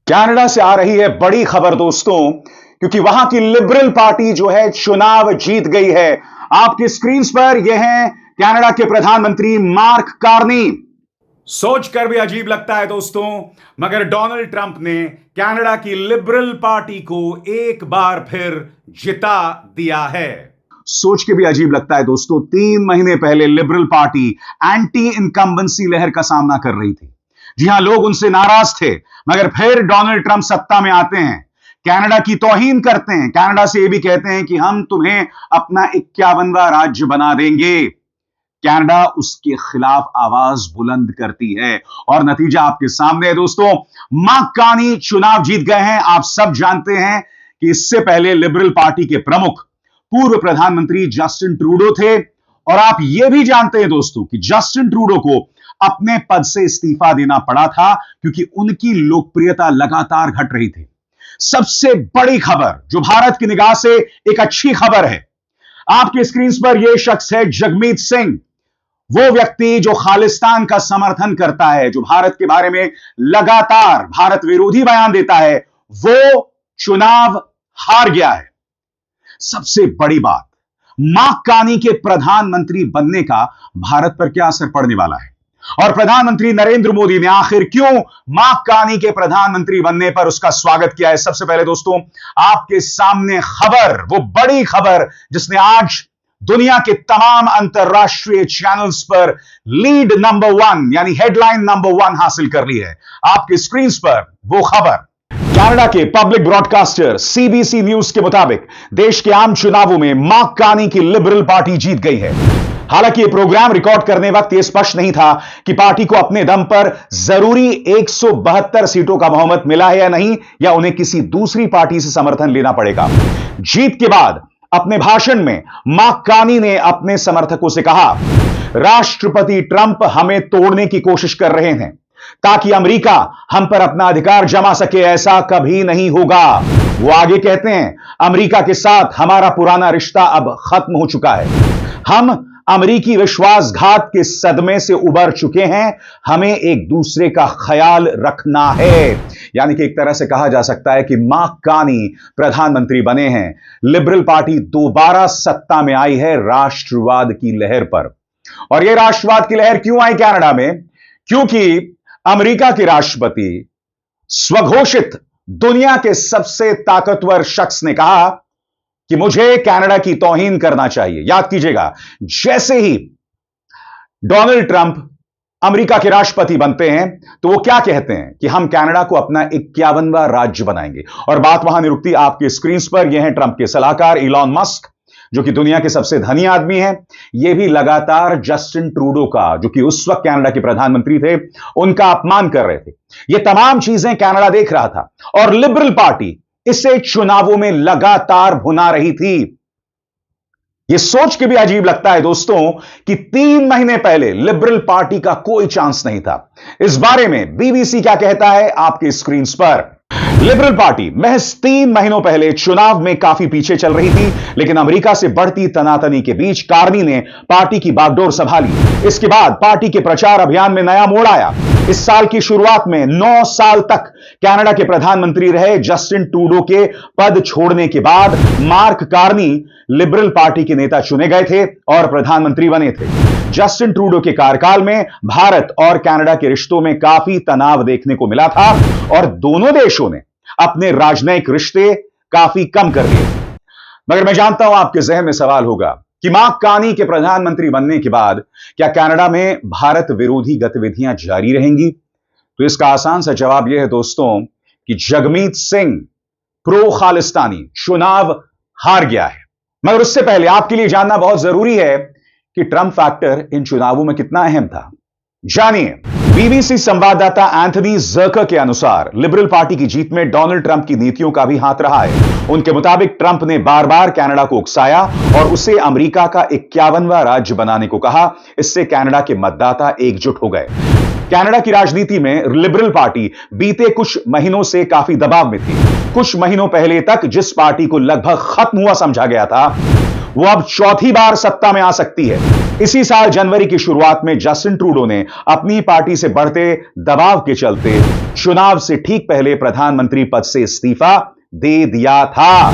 Canada से आ रही है बड़ी खबर दोस्तों, क्योंकि वहां की लिबरल पार्टी जो है चुनाव जीत गई है। आपकी स्क्रीन पर यह है कनाडा के प्रधानमंत्री मार्क कार्नी। सोचकर भी अजीब लगता है दोस्तों, मगर डोनाल्ड ट्रंप ने कनाडा की लिबरल पार्टी को एक बार फिर जिता दिया है। सोच के भी अजीब लगता है दोस्तों, 3 महीने पहले लिबरल पार्टी एंटी इनकम्बेंसी लहर का सामना कर रही थी। जी हां, लोग उनसे नाराज थे, मगर फिर डोनाल्ड ट्रंप सत्ता में आते हैं, कनाडा की तौहीन करते हैं, कनाडा से यह भी कहते हैं कि हम तुम्हें अपना 51वां राज्य बना देंगे। कनाडा उसके खिलाफ आवाज बुलंद करती है और नतीजा आपके सामने है दोस्तों। मार्क कार्नी चुनाव जीत गए हैं। आप सब जानते हैं कि इससे पहले लिबरल पार्टी के प्रमुख पूर्व प्रधानमंत्री जस्टिन ट्रूडो थे, और आप यह भी जानते हैं दोस्तों कि जस्टिन ट्रूडो को अपने पद से इस्तीफा देना पड़ा था क्योंकि उनकी लोकप्रियता लगातार घट रही थी। सबसे बड़ी खबर जो भारत की निगाह से एक अच्छी खबर है, आपकी स्क्रीन पर यह शख्स है जगमीत सिंह, वो व्यक्ति जो खालिस्तान का समर्थन करता है, जो भारत के बारे में लगातार भारत विरोधी बयान देता है, वो चुनाव हार गया है। सबसे बड़ी बात, मार्क कार्नी के प्रधानमंत्री बनने का भारत पर क्या असर पड़ने वाला है, और प्रधानमंत्री नरेंद्र मोदी ने आखिर क्यों मार्क कार्नी के प्रधानमंत्री बनने पर उसका स्वागत किया है। सबसे पहले दोस्तों आपके सामने खबर, वो बड़ी खबर जिसने आज दुनिया के तमाम अंतरराष्ट्रीय चैनल्स पर लीड नंबर 1 यानी हेडलाइन नंबर 1 हासिल कर ली है। आपकी स्क्रीन पर वो खबर, कनाडा के पब्लिक ब्रॉडकास्टर सीबीसी न्यूज के मुताबिक देश के आम चुनावों में मार्क कार्नी की लिबरल पार्टी जीत गई है। हालांकि यह प्रोग्राम रिकॉर्ड करने वक्त यह स्पष्ट नहीं था कि पार्टी को अपने दम पर जरूरी 172 सीटों का बहुमत मिला है या नहीं, या उन्हें किसी दूसरी पार्टी से समर्थन लेना पड़ेगा। जीत के बाद अपने भाषण में मार्क कार्नी ने अपने समर्थकों से कहा, राष्ट्रपति ट्रंप हमें तोड़ने की कोशिश कर रहे हैं ताकि अमेरिका हम पर अपना अधिकार जमा सके, ऐसा कभी नहीं होगा। वो आगे कहते हैं, अमेरिका के साथ हमारा पुराना रिश्ता अब खत्म हो चुका है, हम अमेरिकी विश्वासघात के सदमे से उबर चुके हैं, हमें एक दूसरे का ख्याल रखना है। यानी कि एक तरह से कहा जा सकता है कि मार्क कार्नी प्रधानमंत्री बने हैं, लिबरल पार्टी दोबारा सत्ता में आई है राष्ट्रवाद की लहर पर। और यह राष्ट्रवाद की लहर क्यों आई कनाडा में? क्योंकि अमेरिका के राष्ट्रपति, स्वघोषित दुनिया के सबसे ताकतवर शख्स ने कहा कि मुझे कनाडा की तौहीन करना चाहिए। याद कीजिएगा, जैसे ही डोनाल्ड ट्रंप अमेरिका के राष्ट्रपति बनते हैं तो वो क्या कहते हैं कि हम कनाडा को अपना 51वां राज्य बनाएंगे। और बात वहां नहीं रुकती, आपके स्क्रीन पर यह है ट्रंप के सलाहकार इलॉन मस्क, जो कि दुनिया के सबसे धनी आदमी हैं। ये भी लगातार जस्टिन ट्रूडो का, जो कि उस वक्त कनाडा के प्रधानमंत्री थे, उनका अपमान कर रहे थे। ये तमाम चीजें कनाडा देख रहा था और लिबरल पार्टी इसे चुनावों में लगातार भुना रही थी। यह सोच के भी अजीब लगता है दोस्तों कि 3 महीने पहले लिबरल पार्टी का कोई चांस नहीं था। इस बारे में बीबीसी क्या कहता है, आपके स्क्रीन पर। लिबरल पार्टी महज 3 महीनों पहले चुनाव में काफी पीछे चल रही थी, लेकिन अमेरिका से बढ़ती तनातनी के बीच कार्नी ने पार्टी की बागडोर संभाली। इसके बाद पार्टी के प्रचार अभियान में नया मोड़ आया। इस साल की शुरुआत में 9 साल तक कनाडा के प्रधानमंत्री रहे जस्टिन ट्रूडो के पद छोड़ने के बाद मार्क कार्नी लिबरल पार्टी के नेता चुने गए थे और प्रधानमंत्री बने थे। जस्टिन ट्रूडो के कार्यकाल में भारत और कनाडा के रिश्तों में काफी तनाव देखने को मिला था और दोनों देशों ने अपने राजनयिक रिश्ते काफी कम कर दिए। मगर मैं जानता हूं आपके जहन में सवाल होगा कि मार्क कार्नी के प्रधानमंत्री बनने के बाद क्या कनाडा में भारत विरोधी गतिविधियां जारी रहेंगी? तो इसका आसान सा जवाब यह है दोस्तों कि जगमीत सिंह प्रो खालिस्तानी चुनाव हार गया है। मगर उससे पहले आपके लिए जानना बहुत जरूरी है कि ट्रंप फैक्टर इन चुनावों में कितना अहम था। जानिए। बीबीसी संवाददाता एंथनी जर्कर के अनुसार लिबरल पार्टी की जीत में डोनाल्ड ट्रंप की नीतियों का भी हाथ रहा है। उनके मुताबिक ट्रंप ने बार बार कनाडा को उकसाया और उसे अमेरिका का 51वां राज्य बनाने को कहा। इससे कनाडा के मतदाता एकजुट हो गए। कनाडा की राजनीति में लिबरल पार्टी बीते कुछ महीनों से काफी दबाव में थी। कुछ महीनों पहले तक जिस पार्टी को लगभग खत्म हुआ समझा गया था, वो अब चौथी बार सत्ता में आ सकती है। इसी साल जनवरी की शुरुआत में जस्टिन ट्रूडो ने अपनी पार्टी से बढ़ते दबाव के चलते चुनाव से ठीक पहले प्रधानमंत्री पद से इस्तीफा दे दिया था।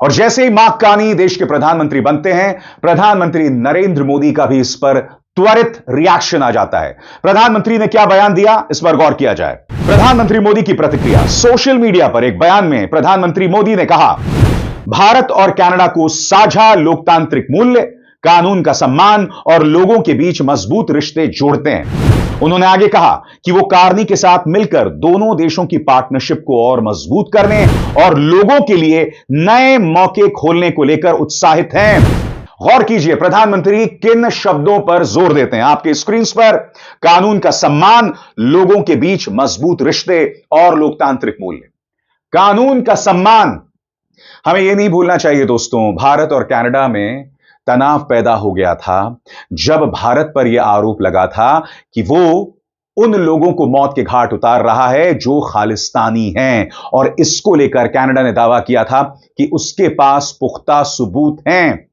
और जैसे ही मार्क कार्नी देश के प्रधानमंत्री बनते हैं, प्रधानमंत्री नरेंद्र मोदी का भी इस पर त्वरित रिएक्शन आ जाता है। प्रधानमंत्री ने क्या बयान दिया, इस पर गौर किया जाए। प्रधानमंत्री मोदी की प्रतिक्रिया। सोशल मीडिया पर एक बयान में प्रधानमंत्री मोदी ने कहा, भारत और कनाडा को साझा लोकतांत्रिक मूल्य, कानून का सम्मान और लोगों के बीच मजबूत रिश्ते जोड़ते हैं। उन्होंने आगे कहा कि वो कार्नी के साथ मिलकर दोनों देशों की पार्टनरशिप को और मजबूत करने और लोगों के लिए नए मौके खोलने को लेकर उत्साहित हैं। गौर कीजिए प्रधानमंत्री किन शब्दों पर जोर देते हैं आपके स्क्रीन पर। कानून का सम्मान, लोगों के बीच मजबूत रिश्ते और लोकतांत्रिक मूल्य। कानून का सम्मान। हमें यह नहीं भूलना चाहिए दोस्तों, भारत और कनाडा में तनाव पैदा हो गया था जब भारत पर यह आरोप लगा था कि वो उन लोगों को मौत के घाट उतार रहा है जो खालिस्तानी हैं, और इसको लेकर कनाडा ने दावा किया था कि उसके पास पुख्ता सबूत हैं।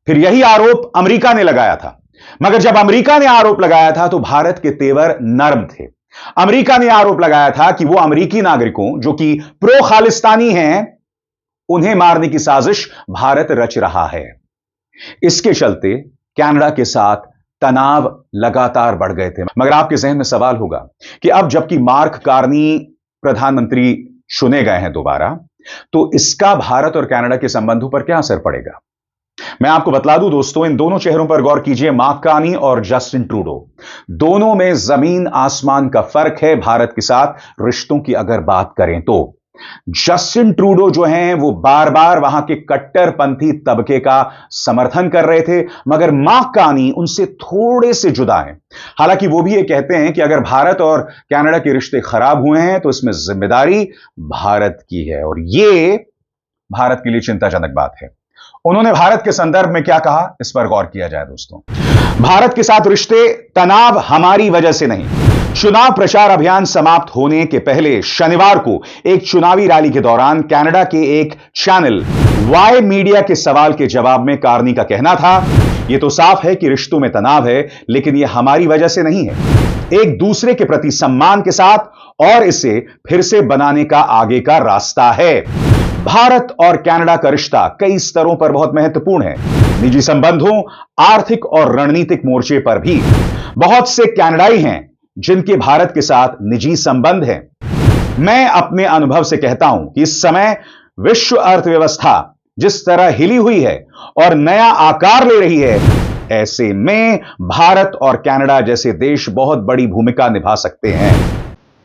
फिर यही आरोप अमेरिका ने लगाया था, मगर जब अमेरिका ने आरोप लगाया था तो भारत के तेवर नरम थे। अमेरिका ने आरोप लगाया था कि वो अमेरिकी नागरिकों जो कि प्रो खालिस्तानी हैं, उन्हें मारने की साजिश भारत रच रहा है। इसके चलते कनाडा के साथ तनाव लगातार बढ़ गए थे। मगर आपके जहन में सवाल होगा कि अब जबकि मार्क कार्नी प्रधानमंत्री चुने गए हैं दोबारा, तो इसका भारत और कनाडा के संबंधों पर क्या असर पड़ेगा। मैं आपको बतला दूं दोस्तों, इन दोनों चेहरों पर गौर कीजिए, मार्क कार्नी और जस्टिन ट्रूडो। दोनों में जमीन आसमान का फर्क है भारत के साथ रिश्तों की अगर बात करें तो। जस्टिन ट्रूडो जो हैं वो बार बार वहां के कट्टरपंथी तबके का समर्थन कर रहे थे, मगर मार्क कार्नी उनसे थोड़े से जुदा हैं। हालांकि वो भी ये कहते हैं कि अगर भारत और कनाडा के रिश्ते खराब हुए हैं तो इसमें जिम्मेदारी भारत की है, और ये भारत के लिए चिंताजनक बात है। उन्होंने भारत के संदर्भ में क्या कहा, इस पर गौर किया जाए दोस्तों। भारत के साथ रिश्ते तनाव हमारी वजह से नहीं। चुनाव प्रचार अभियान समाप्त होने के पहले शनिवार को एक चुनावी रैली के दौरान कनाडा के एक चैनल वाई मीडिया के सवाल के जवाब में कार्नी का कहना था, यह तो साफ है कि रिश्तों में तनाव है, लेकिन यह हमारी वजह से नहीं है। एक दूसरे के प्रति सम्मान के साथ और इसे फिर से बनाने का आगे का रास्ता है। भारत और कनाडा का रिश्ता कई स्तरों पर बहुत महत्वपूर्ण है, निजी संबंधों, आर्थिक और रणनीतिक मोर्चे पर भी। बहुत से कनाडाई हैं जिनके भारत के साथ निजी संबंध हैं। मैं अपने अनुभव से कहता हूं कि इस समय विश्व अर्थव्यवस्था जिस तरह हिली हुई है और नया आकार ले रही है, ऐसे में भारत और कनाडा जैसे देश बहुत बड़ी भूमिका निभा सकते हैं।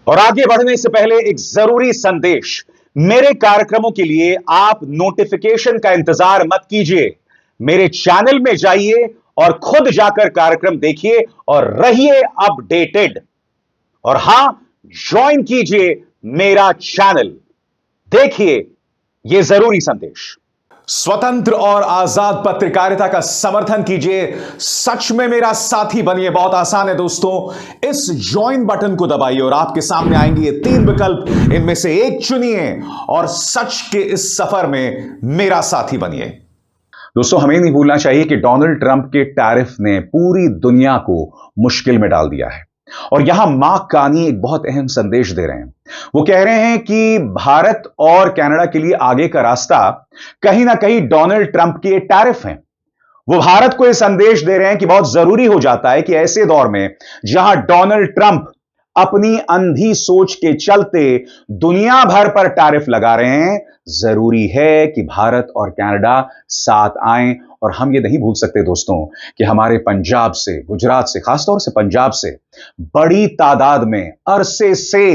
और आगे बढ़ने से पहले एक जरूरी संदेश। मेरे कार्यक्रमों के लिए आप नोटिफिकेशन का इंतजार मत कीजिए, मेरे चैनल में जाइए और खुद जाकर कार्यक्रम देखिए और रहिए अपडेटेड। और हां, ज्वाइन कीजिए मेरा चैनल। देखिए यह जरूरी संदेश। स्वतंत्र और आजाद पत्रकारिता का समर्थन कीजिए, सच में मेरा साथी बनिए। बहुत आसान है दोस्तों, इस ज्वाइन बटन को दबाइए और आपके सामने आएंगे ये 3 विकल्प, इनमें से एक चुनिए और सच के इस सफर में मेरा साथी बनिए। दोस्तों, हमें नहीं भूलना चाहिए कि डोनाल्ड ट्रंप के टैरिफ ने पूरी दुनिया को मुश्किल में डाल दिया है, और यहां मार्क कार्नी एक बहुत अहम संदेश दे रहे हैं। वो कह रहे हैं कि भारत और कनाडा के लिए आगे का रास्ता कहीं ना कहीं डोनाल्ड ट्रंप के टैरिफ हैं। वो भारत को यह संदेश दे रहे हैं कि बहुत जरूरी हो जाता है कि ऐसे दौर में जहां डोनाल्ड ट्रंप अपनी अंधी सोच के चलते दुनिया भर पर टैरिफ लगा रहे हैं, जरूरी है कि भारत और कनाडा साथ आएं। और हम ये नहीं भूल सकते दोस्तों कि हमारे पंजाब से, गुजरात से, खासतौर से पंजाब से बड़ी तादाद में अरसे से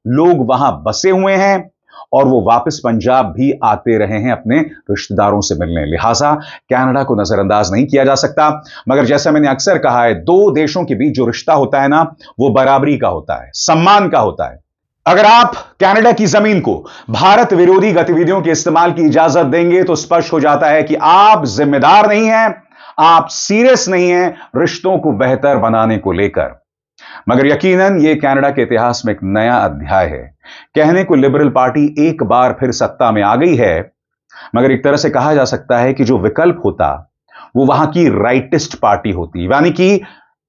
लोग वहां बसे हुए हैं और वो वापस पंजाब भी आते रहे हैं अपने रिश्तेदारों से मिलने। लिहाजा कनाडा को नजरअंदाज नहीं किया जा सकता। मगर जैसा मैंने अक्सर कहा है, 2 देशों के बीच जो रिश्ता होता है ना, वो बराबरी का होता है, सम्मान का होता है। अगर आप कनाडा की जमीन को भारत विरोधी गतिविधियों के इस्तेमाल की इजाजत देंगे तो स्पष्ट हो जाता है कि आप जिम्मेदार नहीं हैं, आप सीरियस नहीं हैं रिश्तों को बेहतर बनाने को लेकर। मगर यकीनन यह कनाडा के इतिहास में एक नया अध्याय है। कहने को लिबरल पार्टी एक बार फिर सत्ता में आ गई है, मगर एक तरह से कहा जा सकता है कि जो विकल्प होता वो वहां की राइटिस्ट पार्टी होती, यानी कि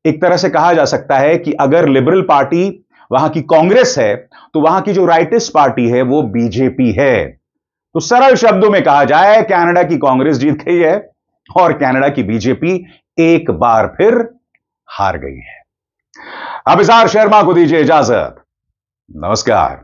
एक तरह से कहा जा सकता है कि अगर लिबरल पार्टी वहां की कांग्रेस है तो वहां की जो राइटिस्ट पार्टी है वो बीजेपी है। तो सरल शब्दों में कहा जाए, कनाडा की कांग्रेस जीत गई है और कनाडा की बीजेपी एक बार फिर हार गई है। अभिसार शर्मा को दीजिए इजाजत। नमस्कार।